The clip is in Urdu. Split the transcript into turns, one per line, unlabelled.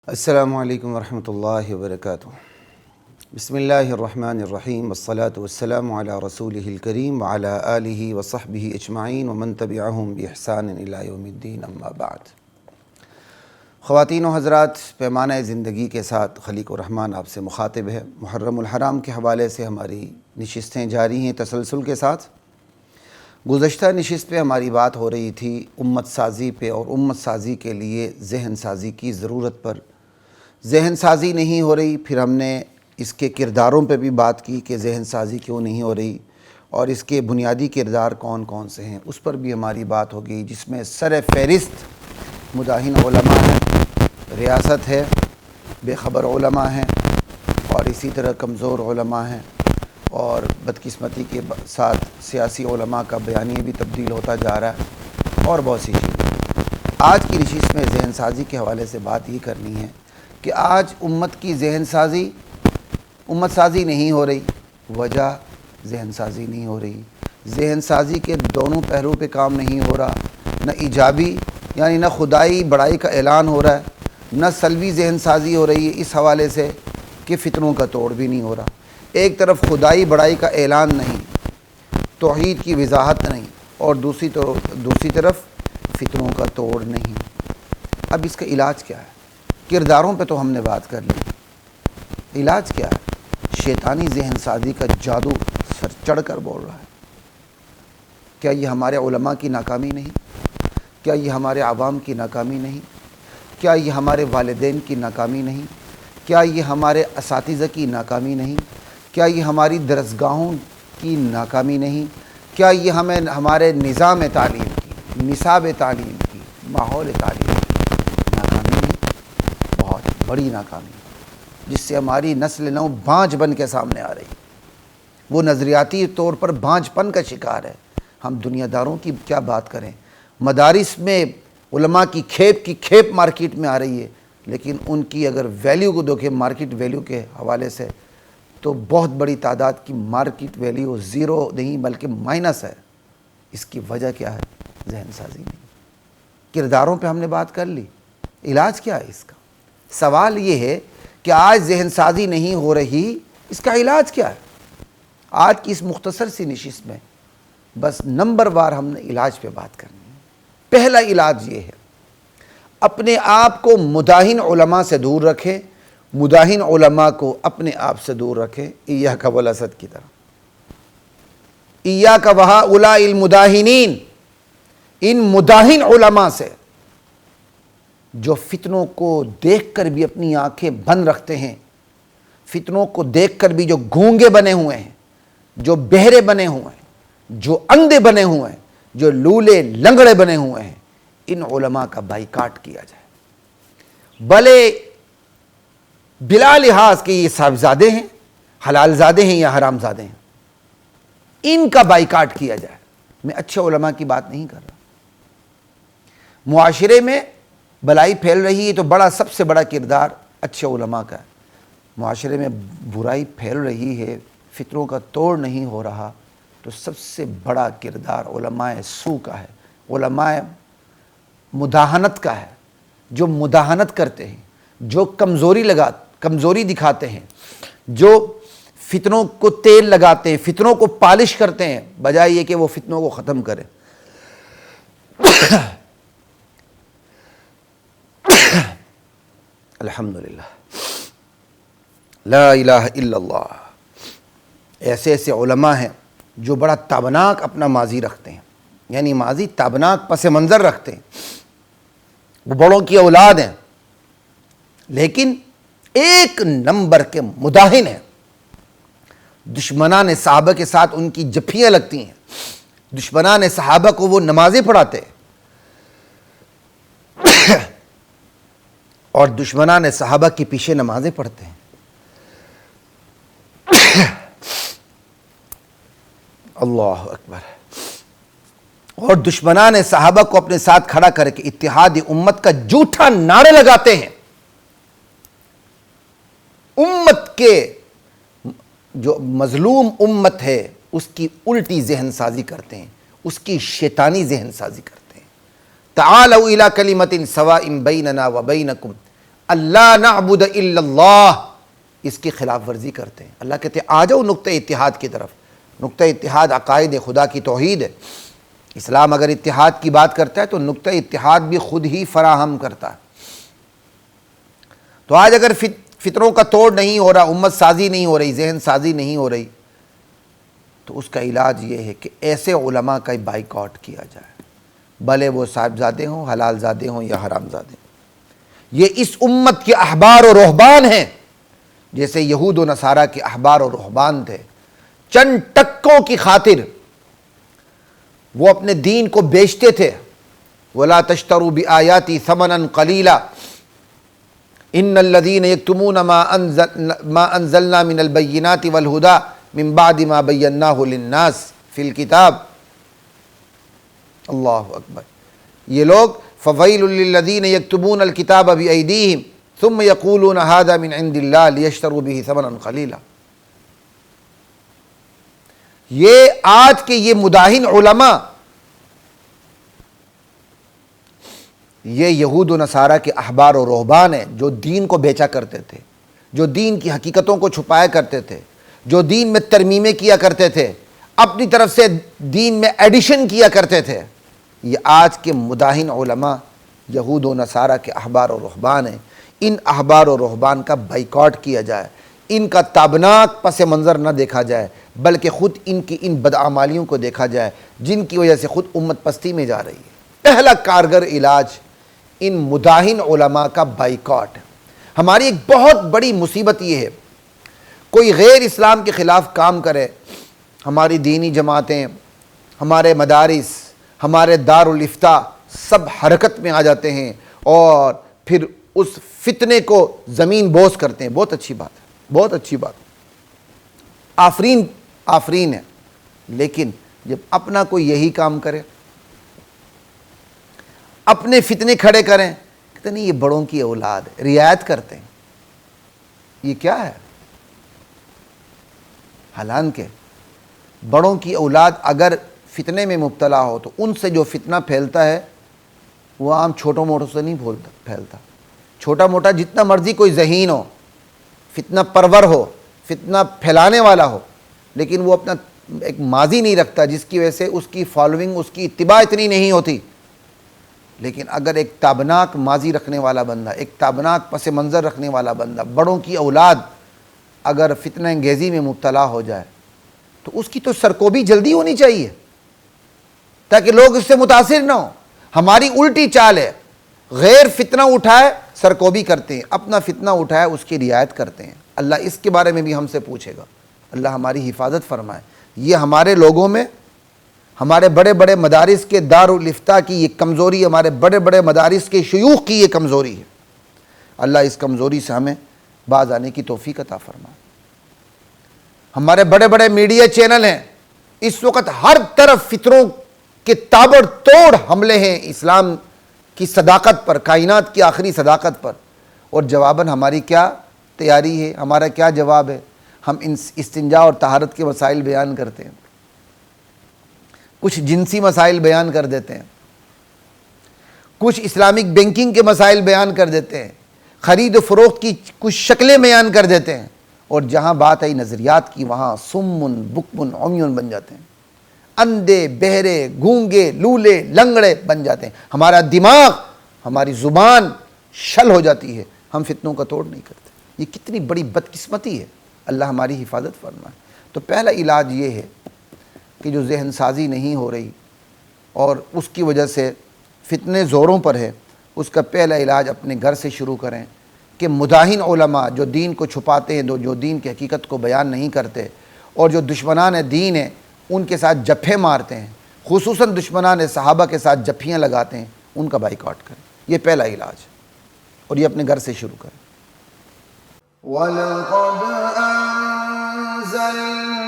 السلام علیکم ورحمۃ اللہ وبرکاتہ۔ بسم اللہ الرحمن الرحیم والصلاة والسلام علی رسولہ الکریم وعلی آلہ وصحبہ اجمعین ومن تبعہم بإحسان الی یوم الدین، اما بعد۔ خواتین و حضرات، پیمانہ زندگی کے ساتھ خلیق الرحمن آپ سے مخاطب ہے۔ محرم الحرام کے حوالے سے ہماری نشستیں جاری ہیں تسلسل کے ساتھ۔ گزشتہ نشست پہ ہماری بات ہو رہی تھی امت سازی پہ، اور امت سازی کے لیے ذہن سازی کی ضرورت پر۔ ذہن سازی نہیں ہو رہی، پھر ہم نے اس کے کرداروں پہ بھی بات کی کہ ذہن سازی کیوں نہیں ہو رہی اور اس کے بنیادی کردار کون کون سے ہیں، اس پر بھی ہماری بات ہو گئی، جس میں سر فہرست مداہن علماء ہیں، ریاست ہے، بے خبر علماء ہیں، اور اسی طرح کمزور علماء ہیں، اور بدقسمتی کے ساتھ سیاسی علماء کا بیانیہ بھی تبدیل ہوتا جا رہا ہے، اور بہت سی چیزیں۔ آج کی نشست میں ذہن سازی کے حوالے سے بات یہ کرنی ہے کہ آج امت کی امت سازی نہیں ہو رہی۔ وجہ ذہن سازی نہیں ہو رہی، ذہن سازی کے دونوں پہلو پہ کام نہیں ہو رہا، نہ ایجابی یعنی نہ خدائی بڑائی کا اعلان ہو رہا ہے، نہ سلبی ذہن سازی ہو رہی ہے اس حوالے سے کہ فتنوں کا توڑ بھی نہیں ہو رہا۔ ایک طرف خدائی بڑائی کا اعلان نہیں، توحید کی وضاحت نہیں، اور دوسری طرف فتنوں کا توڑ نہیں۔ اب اس کا علاج کیا ہے؟ کرداروں پہ تو ہم نے بات کر لی، علاج کیا ہے؟ شیطانی ذہن سازی کا جادو سر چڑھ کر بول رہا ہے۔ کیا یہ ہمارے علماء کی ناکامی نہیں؟ کیا یہ ہمارے عوام کی ناکامی نہیں؟ کیا یہ ہمارے والدین کی ناکامی نہیں؟ کیا یہ ہمارے اساتذہ کی ناکامی نہیں؟ کیا یہ ہماری درسگاہوں کی ناکامی نہیں؟ کیا یہ ہمارے نظام تعلیم کی، نصاب تعلیم کی، ماحول تعلیم کی ناکامی نہیں؟ بہت بڑی ناکامی، جس سے ہماری نسل نو بانجھ بن کے سامنے آ رہی، وہ نظریاتی طور پر بانجھ پن کا شکار ہے۔ ہم دنیا داروں کی کیا بات کریں، مدارس میں علماء کی کھیپ مارکیٹ میں آ رہی ہے، لیکن ان کی اگر ویلیو کو دیکھیں مارکیٹ ویلیو کے حوالے سے تو بہت بڑی تعداد کی مارکیٹ ویلیو زیرو نہیں بلکہ مائنس ہے۔ اس کی وجہ کیا ہے؟ ذہن سازی نہیں۔ کرداروں پہ ہم نے بات کر لی، علاج کیا ہے اس کا؟ سوال یہ ہے کہ آج ذہن سازی نہیں ہو رہی، اس کا علاج کیا ہے؟ آج کی اس مختصر سی نشست میں بس نمبر وار ہم نے علاج پہ بات کرنی ہے۔ پہلا علاج یہ ہے، اپنے آپ کو مداہن علماء سے دور رکھیں، مداہن علماء کو اپنے آپ سے دور رکھیں، ایاک والاسد کی طرح۔ ایاک وہؤلاء المداہنین، ان مداہن علماء سے جو فتنوں کو دیکھ کر بھی اپنی آنکھیں بند رکھتے ہیں، فتنوں کو دیکھ کر بھی جو گونگے بنے ہوئے ہیں، جو بہرے بنے ہوئے ہیں، جو اندھے بنے ہوئے ہیں، جو لولے لنگڑے بنے ہوئے ہیں، ان علماء کا بائیکاٹ کیا جائے۔ بھلے بلا لحاظ کہ یہ صاحبزادے ہیں، حلال زادے ہیں یا حرام زادے ہیں، ان کا بائیکاٹ کیا جائے۔ میں اچھے علماء کی بات نہیں کر رہا۔ معاشرے میں بلائی پھیل رہی ہے تو سب سے بڑا کردار اچھے علماء کا ہے۔ معاشرے میں برائی پھیل رہی ہے، فتنوں کا توڑ نہیں ہو رہا، تو سب سے بڑا کردار علماء سو کا ہے، علماء مداہنت کا ہے، جو مداہنت کرتے ہیں، جو کمزوری دکھاتے ہیں، جو فتنوں کو تیل لگاتے ہیں، فتنوں کو پالش کرتے ہیں، بجائے یہ کہ وہ فتنوں کو ختم کریں۔ الحمدللہ، لا الہ الا اللہ۔ ایسے علماء ہیں جو بڑا تابناک اپنا ماضی رکھتے ہیں، یعنی ماضی تابناک پس منظر رکھتے ہیں، وہ بڑوں کی اولاد ہیں، لیکن ایک نمبر کے مداہن ہیں۔ دشمنان صحابہ کے ساتھ ان کی جفیاں لگتی ہیں، دشمنان صحابہ کو وہ نمازیں پڑھاتے ہیں، اور دشمنان صحابہ کے پیچھے نمازیں پڑھتے ہیں۔ اللہ اکبر۔ اور دشمنان صحابہ کو اپنے ساتھ کھڑا کر کے اتحاد امت کا جھوٹا نعرے لگاتے ہیں۔ امت کے جو مظلوم امت ہے اس کی الٹی ذہن سازی کرتے ہیں، اس کی شیطانی ذہن سازی کرتے ہیں۔ تعالوا الی کلمۃ سواء بیننا وبینکم اللہ نعبد الا اللہ، اس کی خلاف ورزی کرتے ہیں۔ اللہ کہتے ہیں آ جاؤ نقطہ اتحاد کی طرف۔ نقطہ اتحاد عقائد خدا کی توحید ہے۔ اسلام اگر اتحاد کی بات کرتا ہے تو نقطہ اتحاد بھی خود ہی فراہم کرتا ہے۔ تو آج اگر فطروں کا توڑ نہیں ہو رہا، امت سازی نہیں ہو رہی، ذہن سازی نہیں ہو رہی، تو اس کا علاج یہ ہے کہ ایسے علماء کا بائیکاٹ کیا جائے، بھلے وہ صاحبزادے ہوں، حلال زادے ہوں یا حرام زادے۔ یہ اس امت کے احبار و رہبان ہیں، جیسے یہود و نصارہ کے احبار و رہبان تھے۔ چند ٹکوں کی خاطر وہ اپنے دین کو بیچتے تھے۔ وَلَا تَشْتَرُوا بِآيَاتِي ثَمَنًا قَلِيلًا إِنَّ الَّذِينَ يَكْتُمُونَ مَا أَنزَلْنَا مِنَ الْبَيِّنَاتِ وَالْهُدَى مِن بَعْدِ مَا بَيَّنَّاهُ لِلنَّاسِ فِي الْكِتَابِ۔ اللہ اکبر۔ یہ لوگ فَوَيْلٌ لِّلَّذِينَ يَكْتُبُونَ الْكِتَابَ بِأَيْدِيهِمْ ثُمَّ يَقُولُونَ هَذَا مِنْ عِندِ اللَّهِ لِيَشْتَرُوا بِهِ ثَمَنًا قَلِيلًا۔ یہ آج کے یہ مداہن علماء، یہ یہود و نصارہ کے احبار و رہبان ہیں، جو دین کو بیچا کرتے تھے، جو دین کی حقیقتوں کو چھپایا کرتے تھے، جو دین میں ترمیمیں کیا کرتے تھے، اپنی طرف سے دین میں ایڈیشن کیا کرتے تھے۔ یہ آج کے مداہن علماء یہود و نصارہ کے احبار و رہبان ہیں۔ ان احبار و رہبان کا بائیکاٹ کیا جائے، ان کا تابناک پس منظر نہ دیکھا جائے، بلکہ خود ان کی ان بدعمالیوں کو دیکھا جائے جن کی وجہ سے خود امت پستی میں جا رہی ہے۔ پہلا کارگر علاج ان مداہن علماء کا بائیکاٹ ہے۔ ہماری ایک بہت بڑی مصیبت یہ ہے، کوئی غیر اسلام کے خلاف کام کرے، ہماری دینی جماعتیں، ہمارے مدارس، ہمارے دارالافتاء سب حرکت میں آ جاتے ہیں اور پھر اس فتنے کو زمین بوس کرتے ہیں۔ بہت اچھی بات ہے، بہت اچھی بات، آفرین ہے، لیکن جب اپنا کوئی یہی کام کرے، اپنے فتنے کھڑے کریں، کہتے نہیں یہ بڑوں کی اولاد ہے، رعایت کرتے ہیں، یہ کیا ہے؟ حالانکہ بڑوں کی اولاد اگر فتنے میں مبتلا ہو تو ان سے جو فتنہ پھیلتا ہے وہ عام چھوٹوں موٹوں سے نہیں پھیلتا۔ چھوٹا موٹا جتنا مرضی کوئی ذہین ہو، فتنہ پرور ہو، فتنہ پھیلانے والا ہو، لیکن وہ اپنا ایک ماضی نہیں رکھتا جس کی وجہ سے اس کی فالوئنگ، اس کی اتباع اتنی نہیں ہوتی۔ لیکن اگر ایک تابناک ماضی رکھنے والا بندہ، ایک تابناک پس منظر رکھنے والا بندہ، بڑوں کی اولاد اگر فتنہ انگیزی میں مبتلا ہو جائے تو اس کی تو سرکوبی جلدی ہونی چاہیے تاکہ لوگ اس سے متاثر نہ ہوں۔ ہماری الٹی چال ہے، غیر فتنہ اٹھائے سرکوبی کرتے ہیں، اپنا فتنہ اٹھائے اس کی رعایت کرتے ہیں۔ اللہ اس کے بارے میں بھی ہم سے پوچھے گا، اللہ ہماری حفاظت فرمائے۔ یہ ہمارے لوگوں میں، ہمارے بڑے بڑے مدارس کے دارالافتاء کی یہ کمزوری، ہمارے بڑے بڑے مدارس کے شیوخ کی یہ کمزوری ہے۔ اللہ اس کمزوری سے ہمیں باز آنے کی توفیق عطا فرمائے۔ ہمارے بڑے بڑے میڈیا چینل ہیں، اس وقت ہر طرف فطروں کے تابڑ توڑ حملے ہیں اسلام کی صداقت پر، کائنات کی آخری صداقت پر، اور جواباً ہماری کیا تیاری ہے، ہمارا کیا جواب ہے؟ ہم استنجا اور طہارت کے مسائل بیان کرتے ہیں، کچھ جنسی مسائل بیان کر دیتے ہیں، کچھ اسلامک بینکنگ کے مسائل بیان کر دیتے ہیں، خرید و فروخت کی کچھ شکلیں بیان کر دیتے ہیں، اور جہاں بات آئی نظریات کی وہاں سمن بکمن عمیون بن جاتے ہیں، اندھے بہرے گونگے لولے لنگڑے بن جاتے ہیں۔ ہمارا دماغ، ہماری زبان شل ہو جاتی ہے، ہم فتنوں کا توڑ نہیں کرتے۔ یہ کتنی بڑی بدقسمتی ہے، اللہ ہماری حفاظت فرمائے۔ تو پہلا علاج یہ ہے کہ جو ذہن سازی نہیں ہو رہی اور اس کی وجہ سے فتنے زوروں پر ہے، اس کا پہلا علاج اپنے گھر سے شروع کریں کہ مداہن علماء جو دین کو چھپاتے ہیں، جو دین کی حقیقت کو بیان نہیں کرتے، اور جو دشمنان دین ہیں ان کے ساتھ جپھے مارتے ہیں، خصوصاً دشمنان صحابہ کے ساتھ جپھیاں لگاتے ہیں، ان کا بائیکاٹ کریں۔ یہ پہلا علاج، اور یہ اپنے گھر سے شروع کریں۔
وَلَقَدْ أَنزَلْنَا